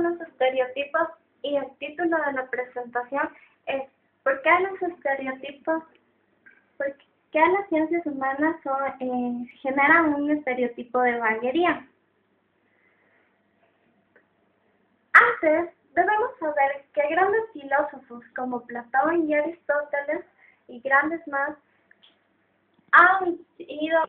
son los estereotipos? Y el título de la presentación es ¿por qué los estereotipos, por qué las ciencias humanas generan un estereotipo de vaguería? Antes, debemos saber que grandes filósofos como Platón y Aristóteles y grandes más han sido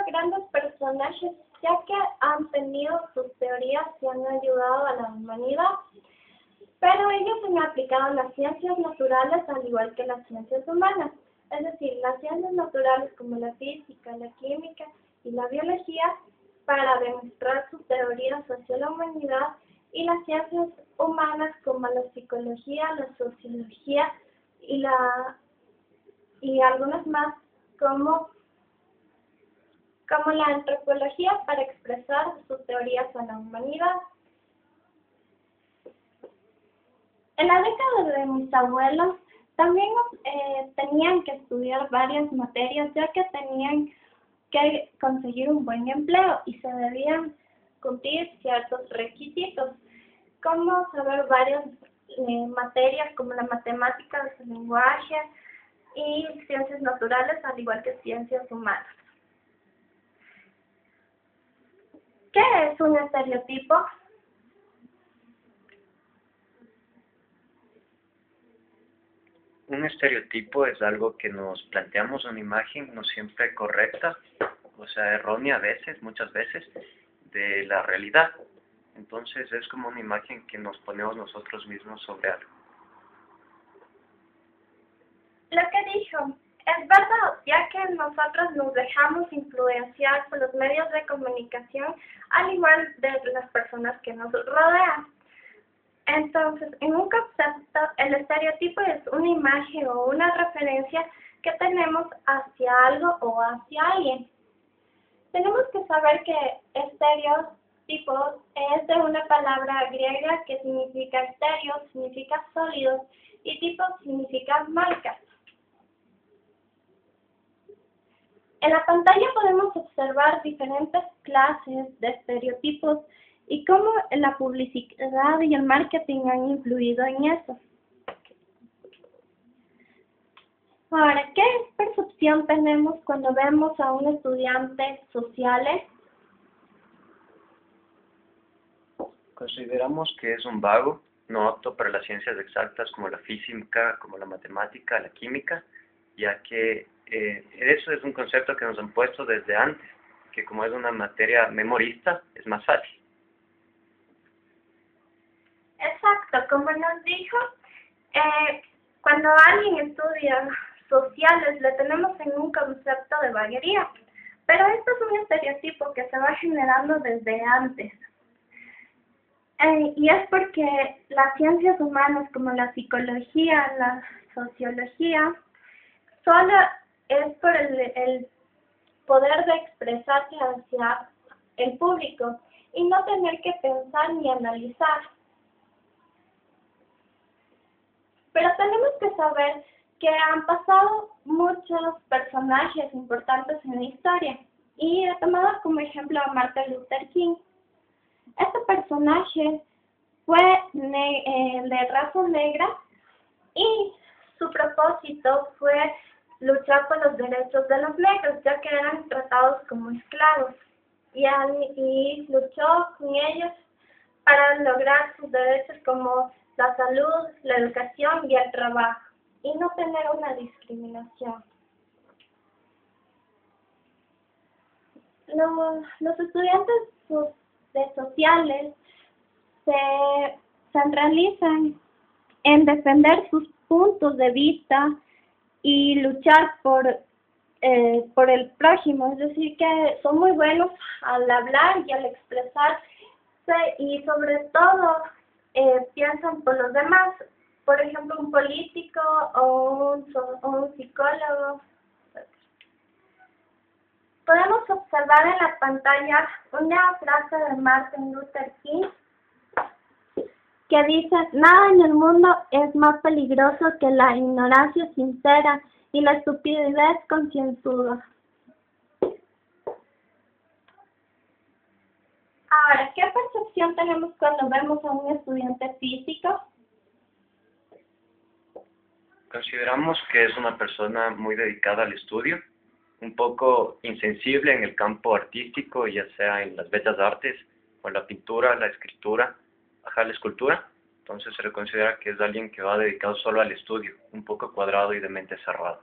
grandes personajes, ya que han tenido sus teorías y han ayudado a la humanidad, pero ellos han aplicado las ciencias naturales al igual que las ciencias humanas, es decir, las ciencias naturales como la física, la química y la biología para demostrar sus teorías hacia la humanidad, y las ciencias humanas como la psicología, la sociología y algunas más como la antropología para expresar sus teorías a la humanidad. En la década de mis abuelos también tenían que estudiar varias materias, ya que tenían que conseguir un buen empleo y se debían cumplir ciertos requisitos, como saber varias materias como la matemática, el lenguaje y ciencias naturales, al igual que ciencias humanas. ¿Qué es un estereotipo? Un estereotipo es algo que nos planteamos una imagen no siempre correcta, o sea, errónea a veces, muchas veces, de la realidad. Entonces es como una imagen que nos ponemos nosotros mismos sobre algo. Lo que dijo es verdad, ya que nosotros nos dejamos influenciar por los medios de comunicación, al igual de las personas que nos rodean. Entonces, en un concepto, el estereotipo es una imagen o una referencia que tenemos hacia algo o hacia alguien. Tenemos que saber que estereotipos es de una palabra griega que significa estéreo, significa sólidos, y tipo significa marcas. En la pantalla podemos observar diferentes clases de estereotipos y cómo la publicidad y el marketing han influido en eso. Ahora, ¿qué percepción tenemos cuando vemos a un estudiante sociales? Consideramos que es un vago, no apto para las ciencias exactas como la física, como la matemática, la química, ya que eso es un concepto que nos han puesto desde antes, que como es una materia memorista, es más fácil. Exacto, como nos dijo, cuando alguien estudia sociales le tenemos en un concepto de vaguería, pero esto es un estereotipo que se va generando desde antes. Y es porque las ciencias humanas como la psicología, la sociología, solo es por el poder de expresarse hacia el público y no tener que pensar ni analizar. Pero tenemos que saber que han pasado muchos personajes importantes en la historia y he tomado como ejemplo a Martin Luther King. Este personaje fue de raza negra y su propósito fue luchar por los derechos de los negros, ya que eran tratados como esclavos, y luchó con ellos para lograr sus derechos como la salud, la educación y el trabajo, y no tener una discriminación. Los estudiantes de sociales se realizan en defender sus puntos de vista y luchar por el prójimo, es decir, que son muy buenos al hablar y al expresarse y sobre todo piensan por los demás, por ejemplo un político o un psicólogo. Podemos observar en la pantalla una frase de Martin Luther King que dice: nada en el mundo es más peligroso que la ignorancia sincera y la estupidez concienzuda. Ahora, ¿qué percepción tenemos cuando cuando vemos a un estudiante físico? Consideramos que es una persona muy dedicada al estudio, un poco insensible en el campo artístico, ya sea en las bellas artes, o la pintura, la escritura, la escultura. Entonces se le considera que es alguien que va dedicado solo al estudio, un poco cuadrado y de mente cerrada.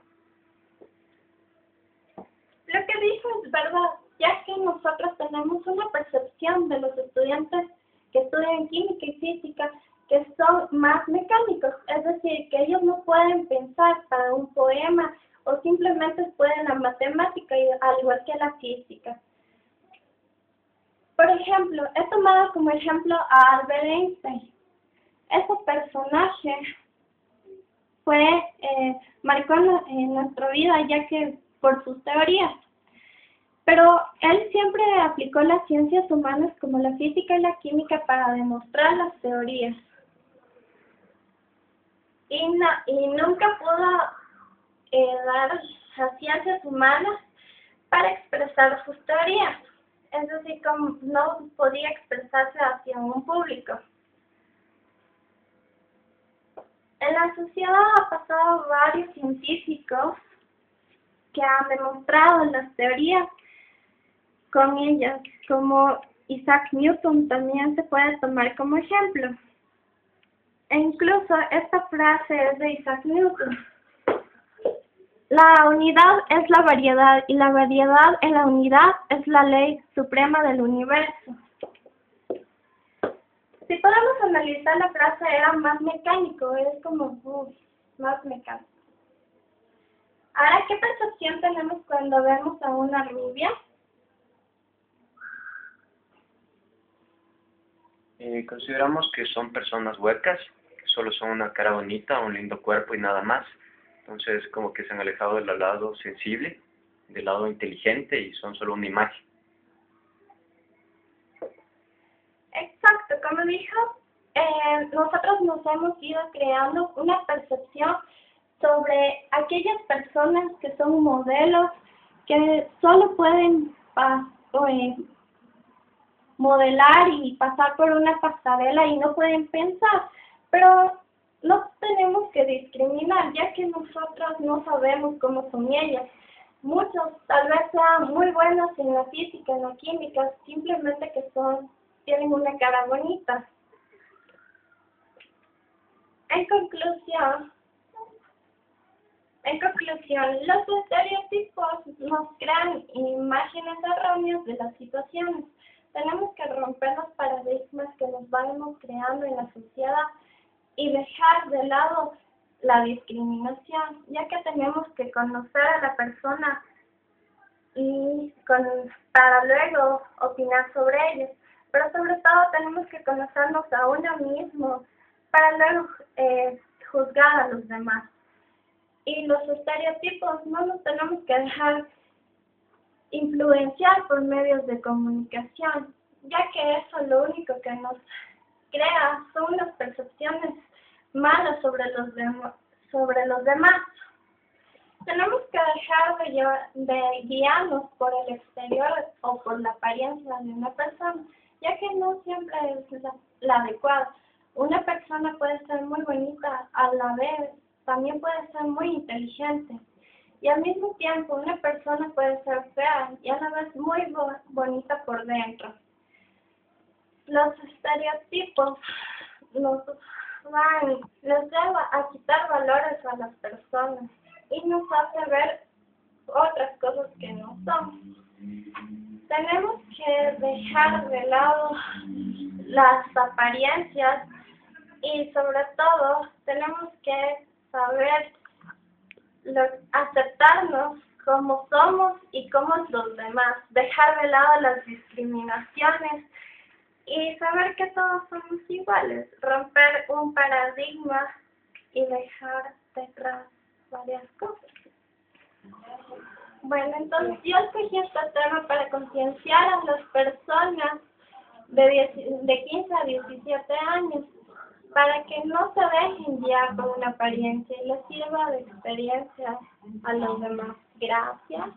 Lo que dijo es verdad, ya que nosotros tenemos una percepción de los estudiantes que estudian química y física que son más mecánicos, es decir, que ellos no pueden pensar para un poema o simplemente pueden la matemática al igual que la física. Por ejemplo, he tomado como ejemplo a Albert Einstein. Ese personaje marcó en nuestra vida ya que por sus teorías. Pero él siempre aplicó las ciencias humanas como la física y la química para demostrar las teorías. Y nunca pudo dar las ciencias humanas para expresar sus teorías. Es decir, como no podía expresarse hacia un público. En la sociedad ha pasado varios científicos que han demostrado las teorías con ellas, como Isaac Newton también se puede tomar como ejemplo. E incluso esta frase es de Isaac Newton. La unidad es la variedad y la variedad en la unidad es la ley suprema del universo. Si podemos analizar la frase era más mecánico, es como más mecánico. Ahora, ¿qué percepción tenemos cuando vemos a una rubia? Consideramos que son personas huecas, que solo son una cara bonita, un lindo cuerpo y nada más. Entonces, como que se han alejado del lado sensible, del lado inteligente y son solo una imagen. Exacto, como dijo, nosotros nos hemos ido creando una percepción sobre aquellas personas que son modelos, que solo pueden modelar y pasar por una pasarela y no pueden pensar, pero no tenemos que discriminar, ya que nosotros no sabemos cómo son ellas. Muchos tal vez sean muy buenos en la física, en la química, simplemente que tienen una cara bonita. En conclusión, los estereotipos nos crean imágenes erróneas de las situaciones. Tenemos que romper los paradigmas que nos vamos creando en la sociedad y dejar de lado la discriminación, ya que tenemos que conocer a la persona para luego opinar sobre ellos. Pero sobre todo tenemos que conocernos a uno mismo para luego juzgar a los demás. Y los estereotipos no nos tenemos que dejar influenciar por medios de comunicación, ya que eso lo único que nos crea son unas percepciones malas sobre los demás. Tenemos que dejar de guiarnos por el exterior o por la apariencia de una persona, ya que no siempre es la adecuada. Una persona puede ser muy bonita, a la vez también puede ser muy inteligente. Y al mismo tiempo una persona puede ser fea y a la vez muy bonita por dentro. Los estereotipos les lleva a quitar valores a las personas y nos hace ver otras cosas que no son. Tenemos que dejar de lado las apariencias y sobre todo tenemos que saber aceptarnos como somos y como los demás, dejar de lado las discriminaciones y saber que todos somos iguales, romper un paradigma y dejar detrás varias cosas. Bueno, entonces yo escogí este tema para concienciar a las personas de 15 a 17 años para que no se dejen guiar por una apariencia y les sirva de experiencia a los demás. Gracias.